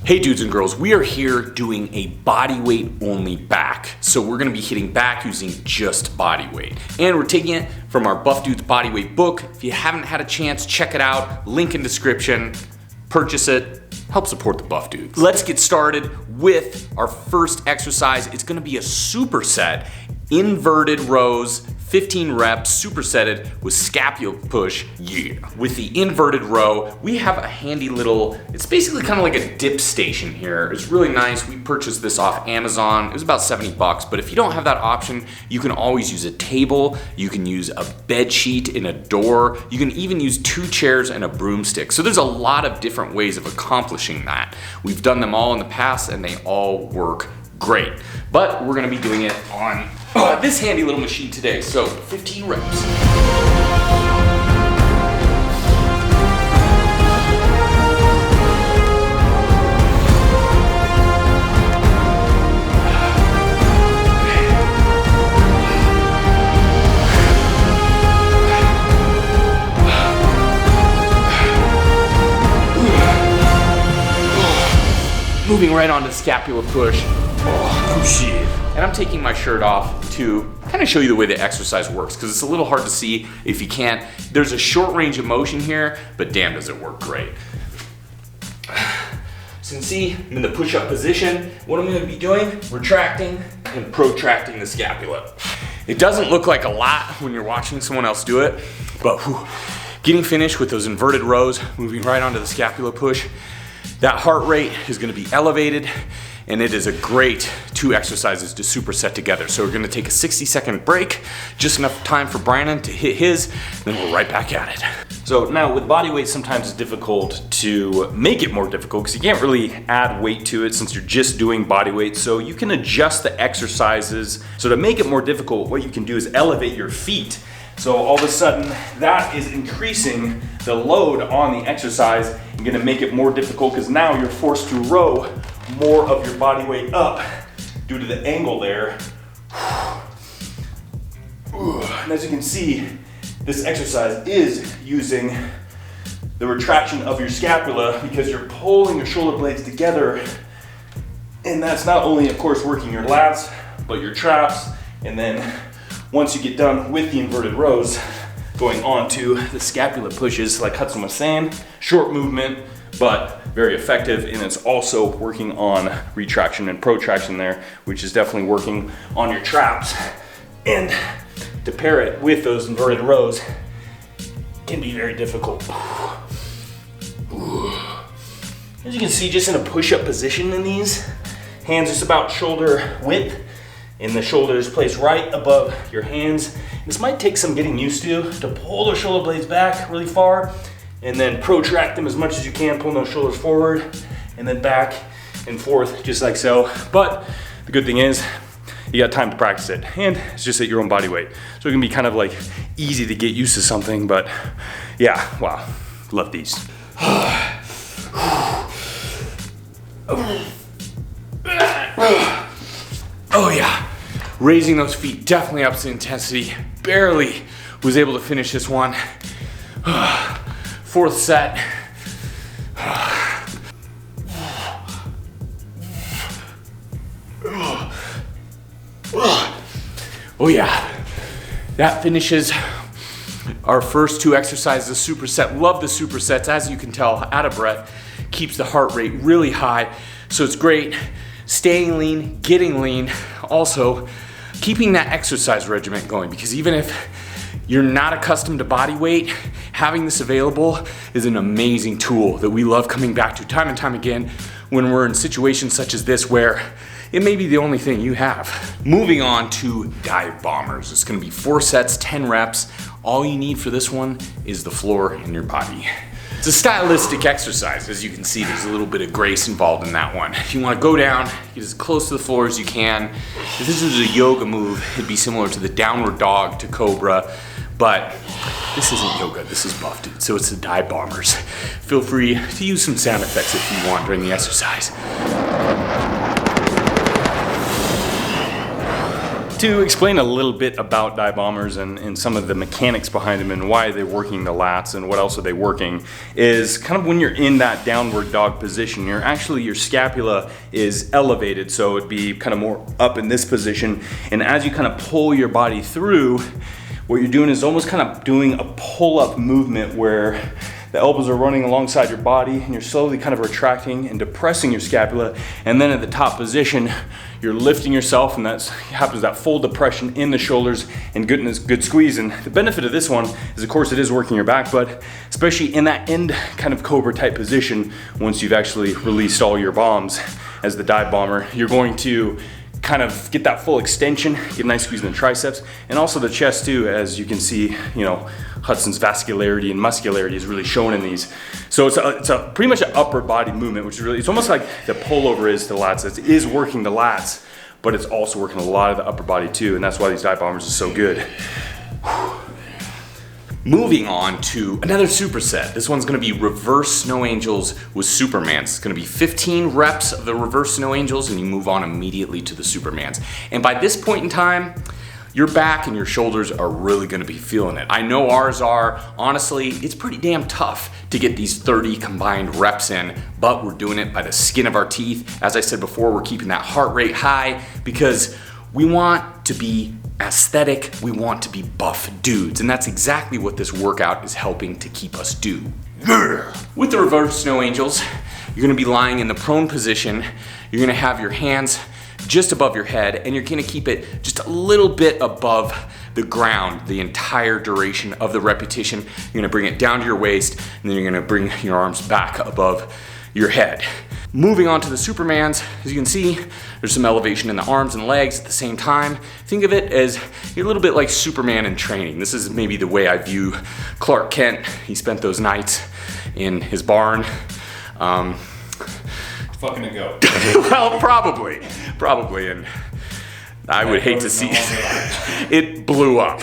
Hey dudes and girls, we are here doing a body weight only back. So we're gonna be hitting back using just body weight. And we're taking it from our Buff Dudes Bodyweight book. If you haven't had a chance, check it out. Link in description, purchase it, help support the Buff Dudes. Let's get started with our first exercise. It's gonna be a superset, inverted rows, 15 reps, supersetted with scapular push, yeah. With the inverted row, we have a handy little, it's basically kind of like a dip station here. It's really nice. We purchased this off Amazon. It was about 70 bucks, but if you don't have that option, you can always use a table. You can use a bed sheet in a door. You can even use 2 chairs and a broomstick. So there's a lot of different ways of accomplishing that. We've done them all in the past and they all work great. But we're gonna be doing it on this handy little machine today. So 15 reps. Moving right onto the scapular push. Oh shit. And I'm taking my shirt off to kind of show you the way the exercise works, because it's a little hard to see if you can't. There's a short range of motion here, but damn does it work great. So you can see I'm in the push-up position. What I'm gonna be doing, retracting and protracting the scapula. It doesn't look like a lot when you're watching someone else do it, but getting finished with those inverted rows, moving right onto the scapular push, that heart rate is gonna be elevated, and it is a great 2 exercises to superset together. So we're gonna take a 60-second break, just enough time for Brandon to hit his, then we're right back at it. So now with body weight, sometimes it's difficult to make it more difficult because you can't really add weight to it since you're just doing body weight. So you can adjust the exercises. So to make it more difficult, what you can do is elevate your feet. So all of a sudden, that is increasing the load on the exercise and gonna make it more difficult because now you're forced to row more of your body weight up due to the angle there. And as you can see, this exercise is using the retraction of your scapula because you're pulling your shoulder blades together. And that's not only, of course, working your lats, but your traps. And then once you get done with the inverted rows, going on to the scapular pushes, like Hudson was saying, short movement, but very effective, and it's also working on retraction and protraction there, which is definitely working on your traps. And to pair it with those inverted rows can be very difficult. As you can see, just in a push-up position in these, hands just about shoulder width, and the shoulders placed right above your hands. This might take some getting used to pull those shoulder blades back really far and then protract them as much as you can, pulling those shoulders forward and then back and forth just like so. But the good thing is you got time to practice it, and it's just at your own body weight. So it can be kind of like easy to get used to something, but yeah, wow, love these. Oh yeah, raising those feet definitely ups the intensity. Barely was able to finish this one. 4th set. Oh yeah, that finishes our first 2 exercises, a superset. Love the supersets, as you can tell, out of breath, keeps the heart rate really high. So it's great. Staying lean, getting lean, also keeping that exercise regimen going, because even if you're not accustomed to body weight, having this available is an amazing tool that we love coming back to time and time again when we're in situations such as this where it may be the only thing you have. Moving on to dive bombers. It's gonna be 4 sets, 10 reps. All you need for this one is the floor and your body. It's a stylistic exercise. As you can see, there's a little bit of grace involved in that one. If you wanna go down, get as close to the floor as you can. If this was a yoga move, it'd be similar to the downward dog to cobra, but this isn't yoga, this is Buff Dude, so it's the dive bombers. Feel free to use some sound effects if you want during the exercise. to explain a little bit about dive bombers and some of the mechanics behind them and why they're working the lats and what else are they working, is kind of when you're in that downward dog position, your scapula is elevated, so it'd be kind of more up in this position, and as you kind of pull your body through, what you're doing is almost kind of doing a pull-up movement where the elbows are running alongside your body and you're slowly kind of retracting and depressing your scapula, and then at the top position you're lifting yourself, and that happens, that full depression in the shoulders and getting this good squeeze. And the benefit of this one is, of course, it is working your back, but especially in that end kind of cobra type position, once you've actually released all your bombs as the dive bomber, you're going to kind of get that full extension, get a nice squeeze in the triceps, and also the chest too. As you can see, you know, Hudson's vascularity and muscularity is really shown in these. So it's a pretty much an upper body movement, which is really, it's almost like the pullover is to the lats. It is working the lats, but it's also working a lot of the upper body too, and that's why these dive bombers are so good. Moving on to another superset. This one's gonna be reverse snow angels with Supermans. It's gonna be 15 reps of the reverse snow angels, and you move on immediately to the Supermans. And by this point in time, your back and your shoulders are really gonna be feeling it. I know ours are. Honestly, it's pretty damn tough to get these 30 combined reps in, but we're doing it by the skin of our teeth. As I said before, we're keeping that heart rate high because we want to be aesthetic, we want to be buff dudes, and that's exactly what this workout is helping to keep us do. With the reverse snow angels, you're gonna be lying in the prone position. You're gonna have your hands just above your head, and you're gonna keep it just a little bit above the ground the entire duration of the repetition. You're gonna bring it down to your waist, and then you're gonna bring your arms back above your head. Moving on to the Supermans, as you can see, there's some elevation in the arms and legs at the same time. Think of it as you're a little bit like Superman in training. This is maybe the way I view Clark Kent. He spent those nights in his barn. Fucking a goat. Well, probably, and I would hate to see it blew up.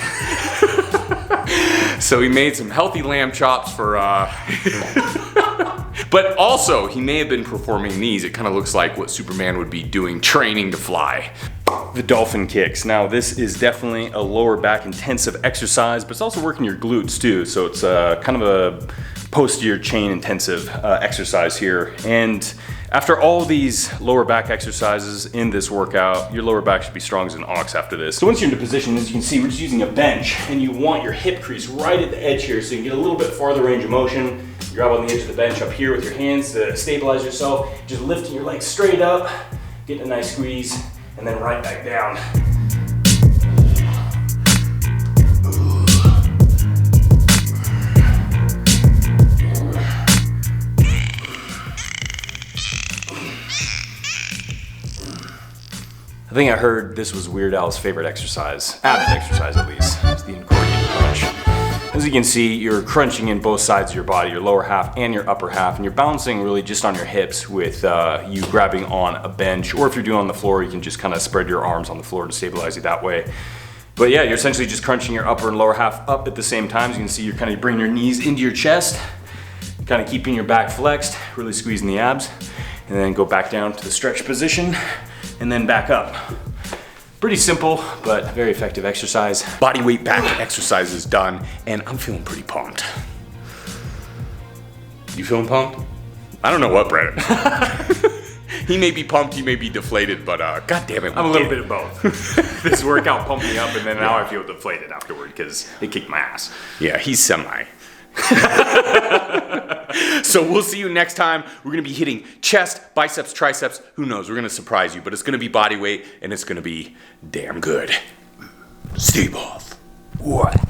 So he made some healthy lamb chops for, but also he may have been performing these. It kind of looks like what Superman would be doing, training to fly. The Dolphin Kicks. Now this is definitely a lower back intensive exercise, but it's also working your glutes too. So it's kind of a posterior chain intensive exercise here. And after all these lower back exercises in this workout, your lower back should be strong as an ox after this. So once you're into position, as you can see, we're just using a bench, and you want your hip crease right at the edge here so you can get a little bit farther range of motion. You grab on the edge of the bench up here with your hands to stabilize yourself, just lifting your legs straight up, getting a nice squeeze, and then right back down. I think I heard this was Weird Al's favorite exercise, abs exercise at least. It's the accordion crunch. As you can see, you're crunching in both sides of your body, your lower half and your upper half, and you're balancing really just on your hips with you grabbing on a bench, or if you're doing on the floor, you can just kind of spread your arms on the floor to stabilize you that way. But yeah, you're essentially just crunching your upper and lower half up at the same time. As you can see, you're kind of bringing your knees into your chest, kind of keeping your back flexed, really squeezing the abs, and then go back down to the stretch position, and then back up. Pretty simple, but very effective exercise. Body weight back exercise is done, and I'm feeling pretty pumped. You feeling pumped? I don't know what, Brandon. He may be pumped, he may be deflated, but god damn it. I'm a little bit of both. This workout pumped me up, and then now I feel deflated afterward because it kicked my ass. Yeah, he's semi. So we'll see you next time. We're gonna be hitting chest, biceps, triceps. Who knows? We're gonna surprise you, but it's gonna be body weight and it's gonna be damn good. Stay ball.